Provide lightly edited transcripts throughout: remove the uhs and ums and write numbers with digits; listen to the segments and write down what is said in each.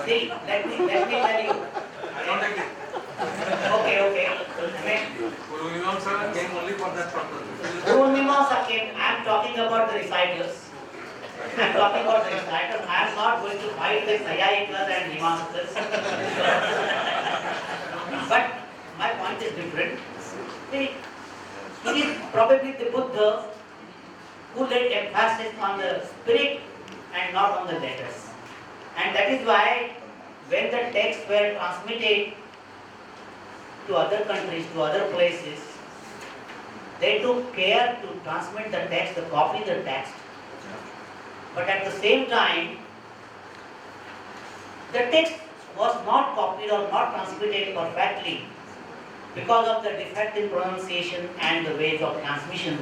See, let me tell you. I don't agree. Okay. I mean, Guru Mimamsa came only for that purpose. Guru Mimamsa came. I am talking about the reciters. I am talking about the reciters. I am not going to fight with Nayayikas and Mimamsas. But my point is different. See, it is probably the Buddha who laid emphasis on the spirit and not on the letters. And that is why when the texts were transmitted to other countries, to other places, they took care to transmit the text, to copy the text. But at the same time, the text was not copied or not transmitted perfectly because of the defect in pronunciation and the ways of transmission.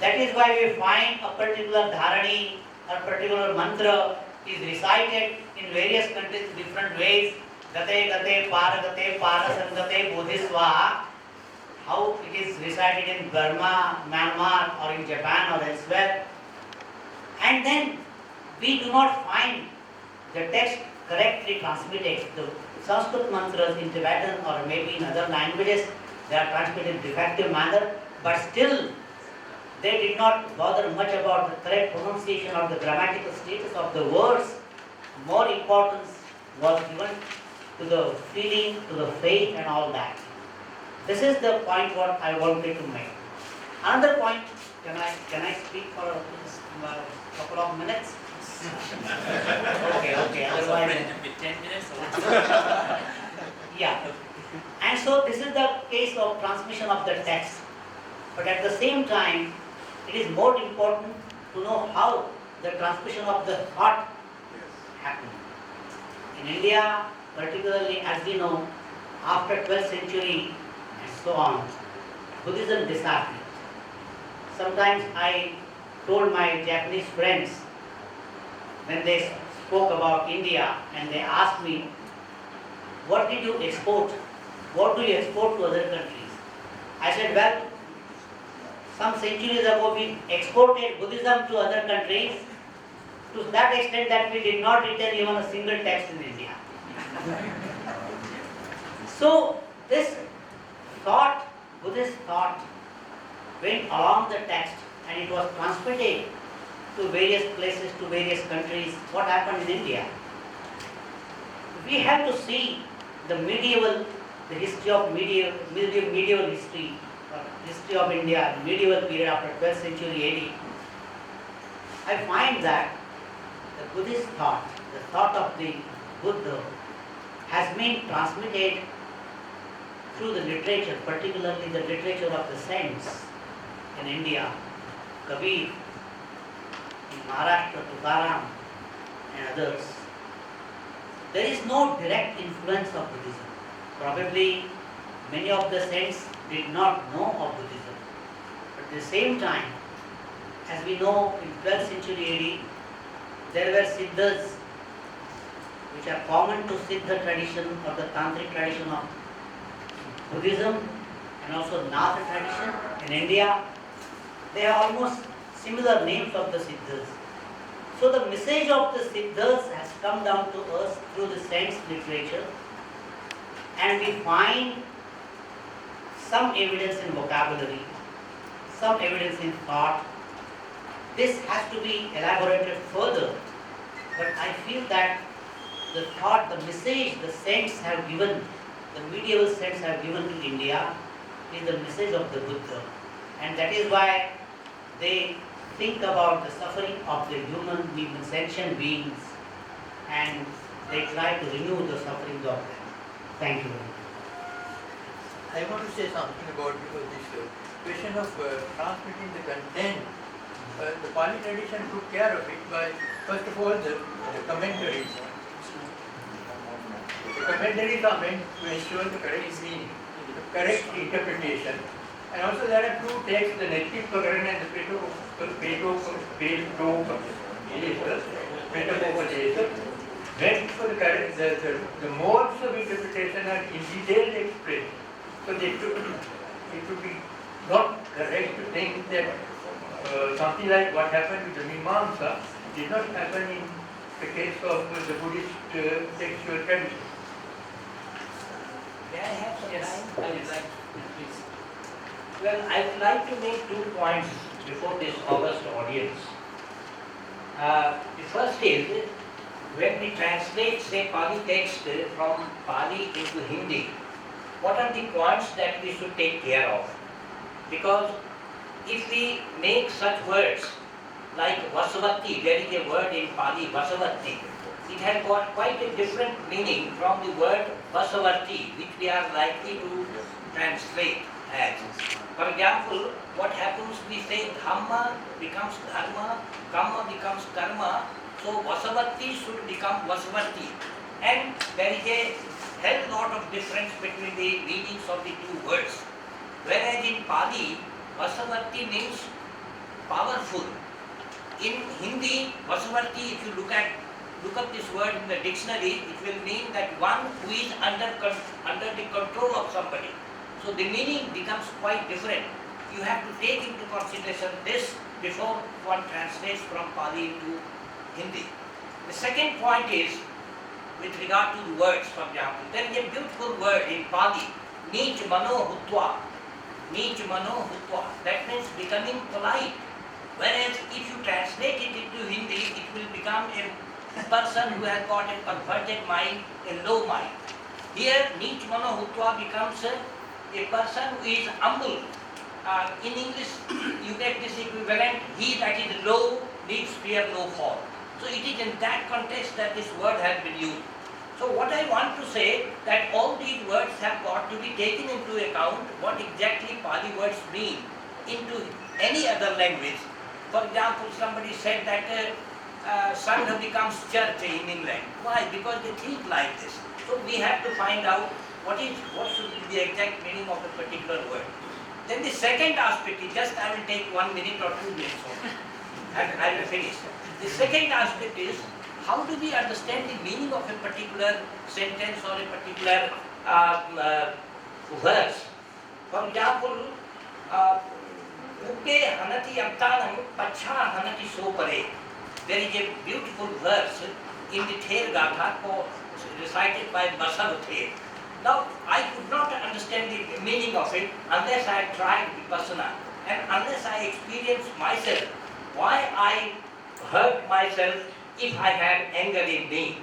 That is why we find a particular dharani or particular mantra is recited in various countries in different ways. Gate parasangate bodhisvaha. How it is recited in Burma, Myanmar or in Japan or elsewhere. And then we do not find the text correctly transmitted. The Sanskrit mantras in Tibetan or maybe in other languages, they are transmitted in defective manner, but still they did not bother much about the correct pronunciation or the grammatical status of the words. More importance was given to the feeling, to the faith and all that. This is the point what I wanted to make. Another point, can I speak for a couple of minutes? Okay. Otherwise, 10 minutes. yeah. And so this is the case of transmission of the text. But at the same time, it is more important to know how the transmission of the thought happened. In India, particularly as we know, after 12th century and so on, Buddhism disappeared. Sometimes I told my Japanese friends when they spoke about India and they asked me, what did you export? What do you export to other countries? I said, well, some centuries ago we exported Buddhism to other countries to that extent that we did not retain even a single text in India. So this thought, Buddhist thought, went along the text and it was transmitted to various places, to various countries. What happened in India? We have to see the history of medieval history, history of India, medieval period after 12th century AD. I find that the Buddhist thought, the thought of the Buddha, has been transmitted through the literature, particularly the literature of the saints in India, Kabir, in Maharashtra, Tukaram, and others. There is no direct influence of Buddhism. Probably many of the saints did not know of Buddhism. But at the same time, as we know in 12th century AD, there were Siddhas which are common to Siddha tradition or the Tantric tradition of Buddhism and also Natha tradition in India. They are almost similar names of the Siddhas. So the message of the Siddhas has come down to us through the saints' literature, and we find some evidence in vocabulary, some evidence in thought. This has to be elaborated further, but I feel that the thought, the message the saints have given, the medieval saints have given to India is the message of the Buddha, and that is why they think about the suffering of the human sentient beings and they try to remove the sufferings of them. Thank you. I want to say something about this question of transmitting the content. The Pali tradition took care of it by, first of all, the commentaries. The commentaries are meant to ensure the correct meaning, the correct interpretation. And also there are two texts, the Nettik Pagaran and the Petopadesa, meant for the correct, the modes of interpretation are in detail expressed. So it would be not correct to think that something like what happened with the Mimamsa did not happen in the case of the Buddhist textual tradition. May I have some Yes, time? I would like, please. Well, I would like to make 2 points before this august audience. The first is, when we translate, say, Pali text from Pali into Hindi, what are the points that we should take care of? Because if we make such words like Vasavati, there is a word in Pali, Vasavati, it has got quite a different meaning from the word Vasavarti, which we are likely to translate as. For example, what happens, we say Dhamma becomes Dharma, Kamma becomes Karma, so Vasavati should become Vasavarti. And there is a hell lot of difference between the meanings of the 2 words. Whereas in Pali, Vasavarti means powerful. In Hindi, Vasavarti, if you look up this word in the dictionary, it will mean that one who is under the control of somebody. So the meaning becomes quite different. You have to take into consideration this before one translates from Pali into Hindi. The second point is with regard to the words, for example. There is a beautiful word in Pali, Nich Mano Hutva. Nich Mano Hutva. That means becoming polite. Whereas if you translate it into Hindi, it will become a person who has got a perverted mind, a low mind. Here, Nich Mano Hutva becomes a person who is humble. In English, you get this equivalent, he that is low needs fear no fall. So it is in that context that this word has been used. So what I want to say, that all these words have got to be taken into account what exactly Pali words mean into any other language. For example, somebody said that Sangha becomes church in England. Why? Because they think like this. So we have to find out what should be the exact meaning of a particular word. Then the second aspect is, just I will take 1 minute or 2 minutes only, and I will finish. The second aspect is, how do we understand the meaning of a particular sentence or a particular verse? For example, Upe hanati abtanam pacha hanati sopare. There is a beautiful verse in the Ther Gatha recited by Basav Ther. Now, I could not understand the meaning of it unless I tried Vipassana and unless I experienced myself why I hurt myself if I had anger in me.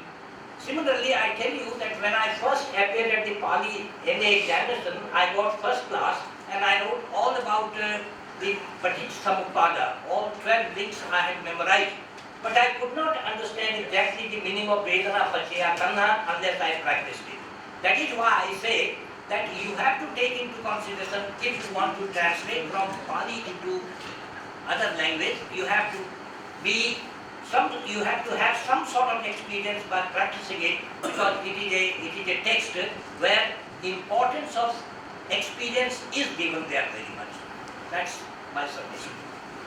Similarly, I tell you that when I first appeared at the Pali MA examination, I got first class and I wrote all about the Paticca, all 12 links I had memorized. But I could not understand exactly the meaning of Vedana Pachaya Tanha unless I practiced it. That is why I say that you have to take into consideration, if you want to translate from Pali into other language, you have to have some sort of experience by practicing it, because it is a text where the importance of experience is given there very much. That's my submission.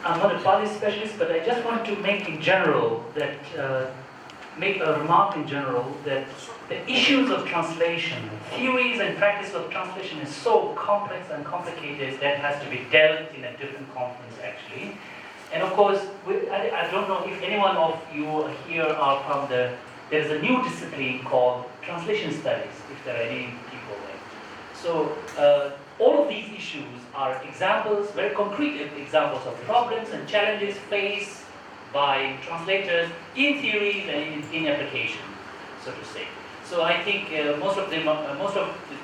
I'm not a Pali specialist, but I just want to make in general that, make a remark in general that the issues of translation, theories and practice of translation is so complex and complicated that has to be dealt in a different conference actually. And of course, I don't know if anyone of you here are from there is a new discipline called translation studies, if there are any people there. So all of these issues are examples, very concrete examples of problems and challenges faced by translators in theories and in application, so to say. So I think most of the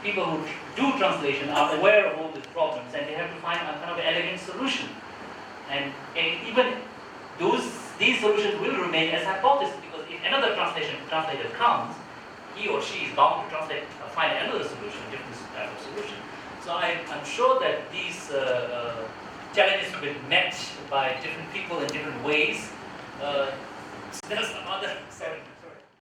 people who do translation are aware of all these problems, and they have to find a kind of elegant solution. And even these solutions will remain as hypotheses, because if another translator comes, he or she is bound to find another solution, different type of solution. So I'm sure that these challenges will be met by different people in different ways. There's some other